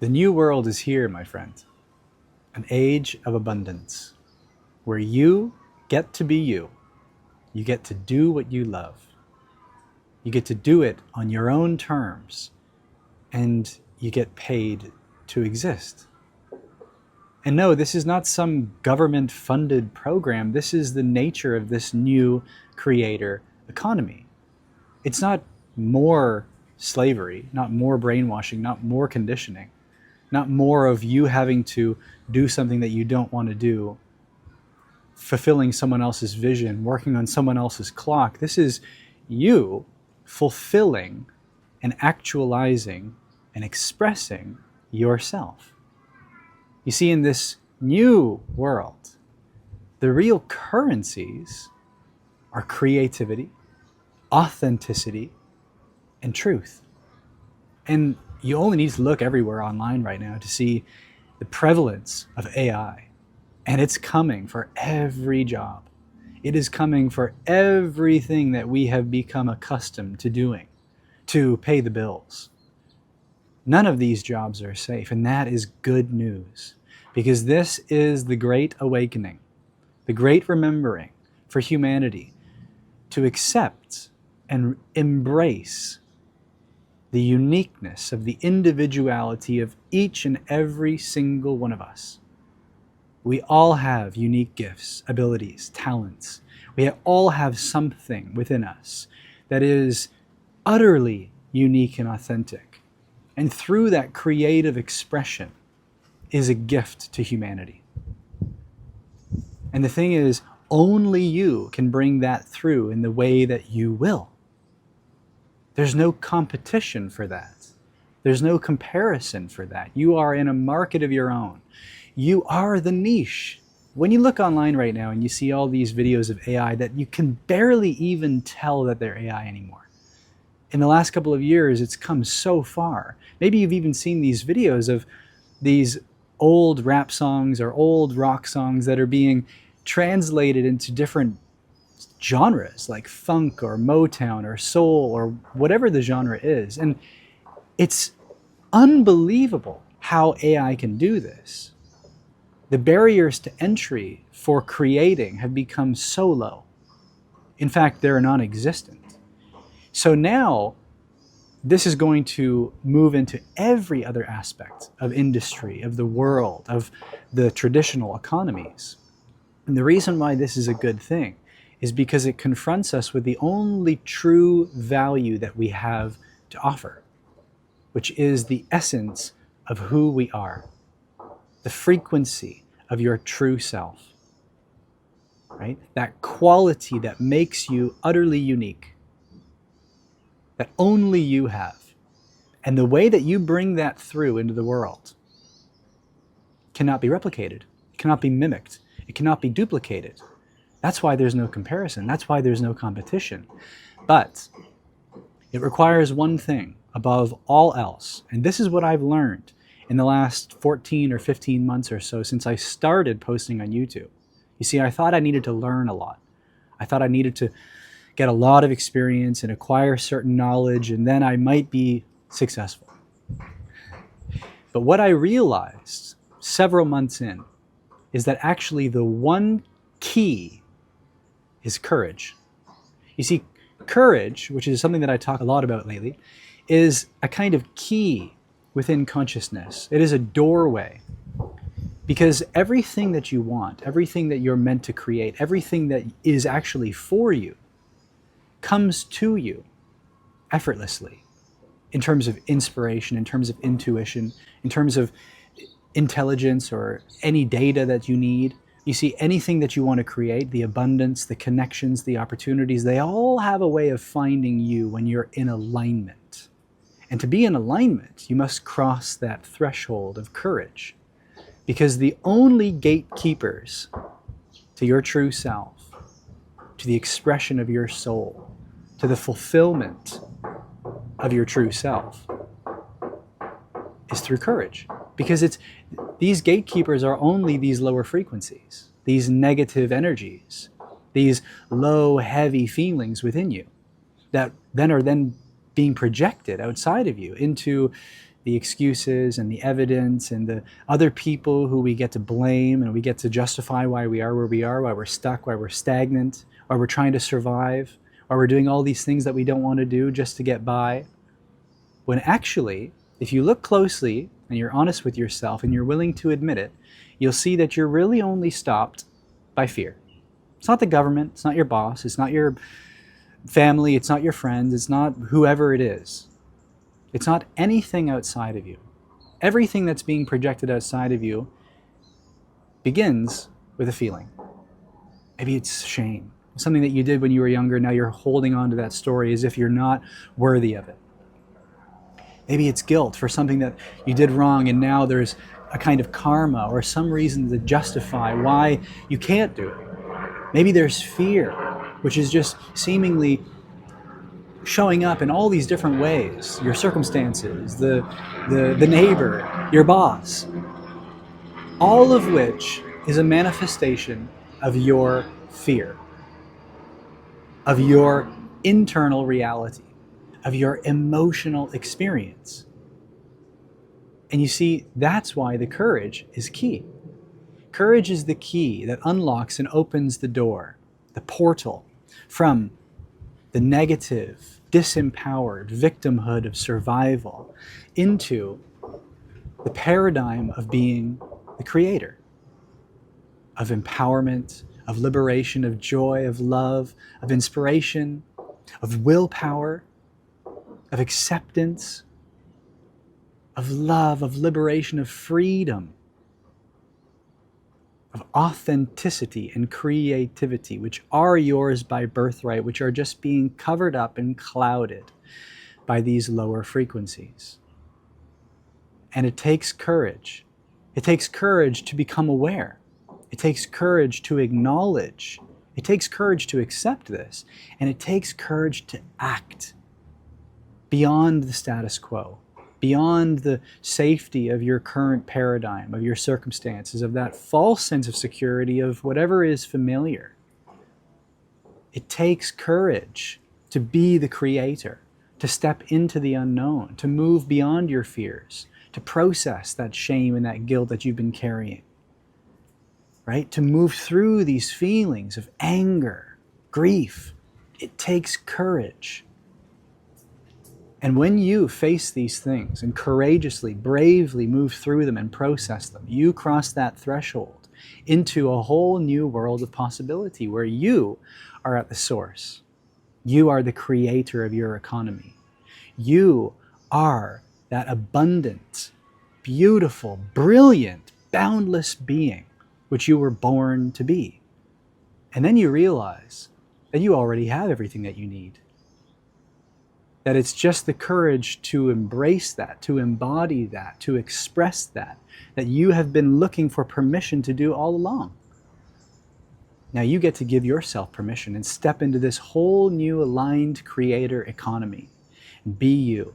The new world is here, my friend. An age of abundance, where you get to be you. You get to do what you love. You get to do it on your own terms, and you get paid to exist. And no, this is not some government-funded program. This is the nature of this new creator economy. It's not more slavery, not more brainwashing, not more conditioning, not more of you having to do something that you don't want to do, fulfilling someone else's vision, working on someone else's clock. This is you fulfilling and actualizing and expressing yourself. You see, in this new world, the real currencies are creativity, authenticity, and truth. And you only need to look everywhere online right now to see the prevalence of AI. And it's coming for every job. It is coming for everything that we have become accustomed to doing to pay the bills. None of these jobs are safe, and that is good news, because this is the great awakening, the great remembering for humanity to accept and embrace the uniqueness of the individuality of each and every single one of us. We all have unique gifts, abilities, talents. We all have something within us that is utterly unique and authentic. And through that creative expression is a gift to humanity. And the thing is, only you can bring that through in the way that you will. There's no competition for that. There's no comparison for that. You are in a market of your own. You are the niche. When you look online right now and you see all these videos of AI that you can barely even tell that they're AI anymore. In the last couple of years, it's come so far. Maybe you've even seen these videos of these old rap songs or old rock songs that are being translated into different genres like funk or Motown or soul or whatever the genre is. And it's unbelievable how AI can do this. The barriers to entry for creating have become so low. In fact, they're non-existent. So now this is going to move into every other aspect of industry, of the world, of the traditional economies. And the reason why this is a good thing is because it confronts us with the only true value that we have to offer, which is the essence of who we are, the frequency of your true self, right? That quality that makes you utterly unique, that only you have. And the way that you bring that through into the world cannot be replicated, it cannot be mimicked, it cannot be duplicated. That's why there's no comparison. That's why there's no competition. But it requires one thing above all else. And this is what I've learned in the last 14 or 15 months or so since I started posting on YouTube. You see, I thought I needed to learn a lot. I thought I needed to get a lot of experience and acquire certain knowledge, and then I might be successful. But what I realized several months in is that actually the one key is courage. You see, courage, which is something that I talk a lot about lately, is a kind of key within consciousness. It is a doorway. Because everything that you want, everything that you're meant to create, everything that is actually for you, comes to you effortlessly in terms of inspiration, in terms of intuition, in terms of intelligence or any data that you need. You see, anything that you want to create, the abundance, the connections, the opportunities, they all have a way of finding you when you're in alignment. And to be in alignment, you must cross that threshold of courage. Because the only gatekeepers to your true self, to the expression of your soul, to the fulfillment of your true self, is through courage. Because these gatekeepers are only these lower frequencies, these negative energies, these low, heavy feelings within you that then are being projected outside of you into the excuses and the evidence and the other people who we get to blame and we get to justify why we are where we are, why we're stuck, why we're stagnant, why we're trying to survive, why we're doing all these things that we don't want to do just to get by. When actually, if you look closely and you're honest with yourself and you're willing to admit it, you'll see that you're really only stopped by fear. It's not the government, it's not your boss, it's not your family, it's not your friends, it's not whoever it is. It's not anything outside of you. Everything that's being projected outside of you begins with a feeling. Maybe it's shame. Something that you did when you were younger, now you're holding on to that story as if you're not worthy of it. Maybe it's guilt for something that you did wrong and now there's a kind of karma or some reason to justify why you can't do it. Maybe there's fear, which is just seemingly showing up in all these different ways. Your circumstances, the neighbor, your boss. All of which is a manifestation of your fear, of your internal reality, of your emotional experience. And you see, that's why the courage is key. Courage is the key that unlocks and opens the door, the portal from the negative, disempowered victimhood of survival into the paradigm of being the creator, of empowerment, of liberation, of joy, of love, of inspiration, of willpower, of acceptance, of love, of liberation, of freedom, of authenticity and creativity, which are yours by birthright, which are just being covered up and clouded by these lower frequencies. And it takes courage. It takes courage to become aware. It takes courage to acknowledge. It takes courage to accept this. And it takes courage to act beyond the status quo, beyond the safety of your current paradigm, of your circumstances, of that false sense of security of whatever is familiar. It takes courage to be the creator, to step into the unknown, to move beyond your fears, to process that shame and that guilt that you've been carrying, right? To move through these feelings of anger, grief. It takes courage. And when you face these things and courageously, bravely move through them and process them, you cross that threshold into a whole new world of possibility where you are at the source. You are the creator of your economy. You are that abundant, beautiful, brilliant, boundless being which you were born to be. And then you realize that you already have everything that you need. That it's just the courage to embrace that, to embody that, to express that you have been looking for permission to do all along. Now you get to give yourself permission and step into this whole new aligned creator economy. Be you.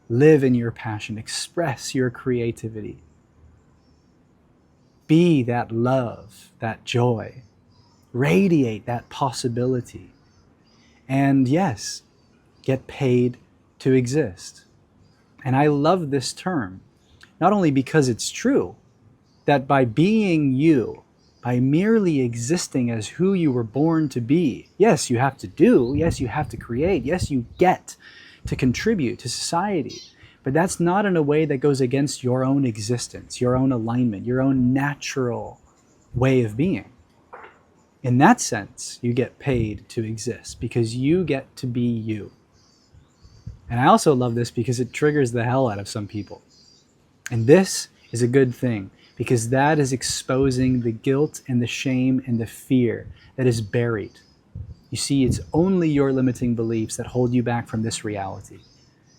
Live in your passion. Express your creativity. Be that love, that joy. Radiate that possibility. And yes, get paid to exist. And I love this term, not only because it's true, that by being you, by merely existing as who you were born to be, yes, you have to do, yes, you have to create, yes, you get to contribute to society, but that's not in a way that goes against your own existence, your own alignment, your own natural way of being. In that sense, you get paid to exist because you get to be you. And I also love this because it triggers the hell out of some people. And this is a good thing because that is exposing the guilt and the shame and the fear that is buried. You see, it's only your limiting beliefs that hold you back from this reality.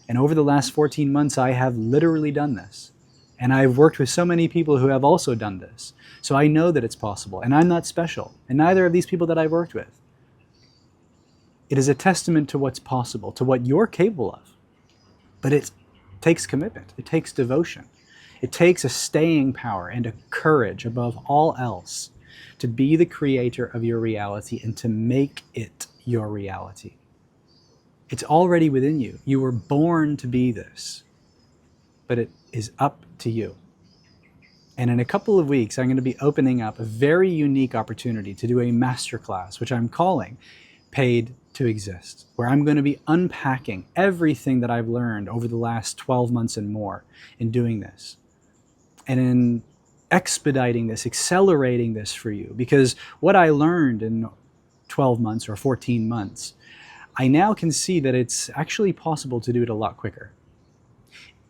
And over the last 14 months, I have literally done this. And I've worked with so many people who have also done this. So I know that it's possible. And I'm not special. And neither of these people that I've worked with. It is a testament to what's possible, to what you're capable of. But it takes commitment. It takes devotion. It takes a staying power and a courage above all else to be the creator of your reality and to make it your reality. It's already within you. You were born to be this. but it is up to you. And in a couple of weeks, I'm going to be opening up a very unique opportunity to do a masterclass, which I'm calling Paid to Exist, where I'm going to be unpacking everything that I've learned over the last 12 months and more in doing this. And in expediting this, accelerating this for you. Because what I learned in 12 months or 14 months, I now can see that it's actually possible to do it a lot quicker.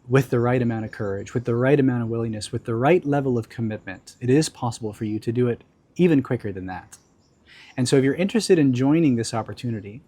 With the right amount of courage, with the right amount of willingness, with the right level of commitment, it is possible for you to do it even quicker than that. And so if you're interested in joining this opportunity,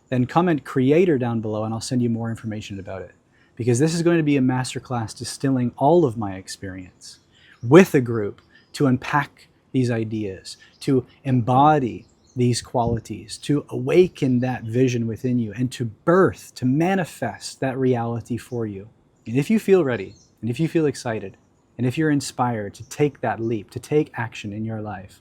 then comment creator down below and I'll send you more information about it. Because this is going to be a masterclass distilling all of my experience with a group to unpack these ideas, to embody these qualities, to awaken that vision within you, and to birth, to manifest that reality for you. And if you feel ready, and if you feel excited, and if you're inspired to take that leap, to take action in your life,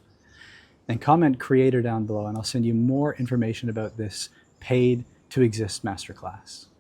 then comment creator down below and I'll send you more information about this Paid to Exist masterclass.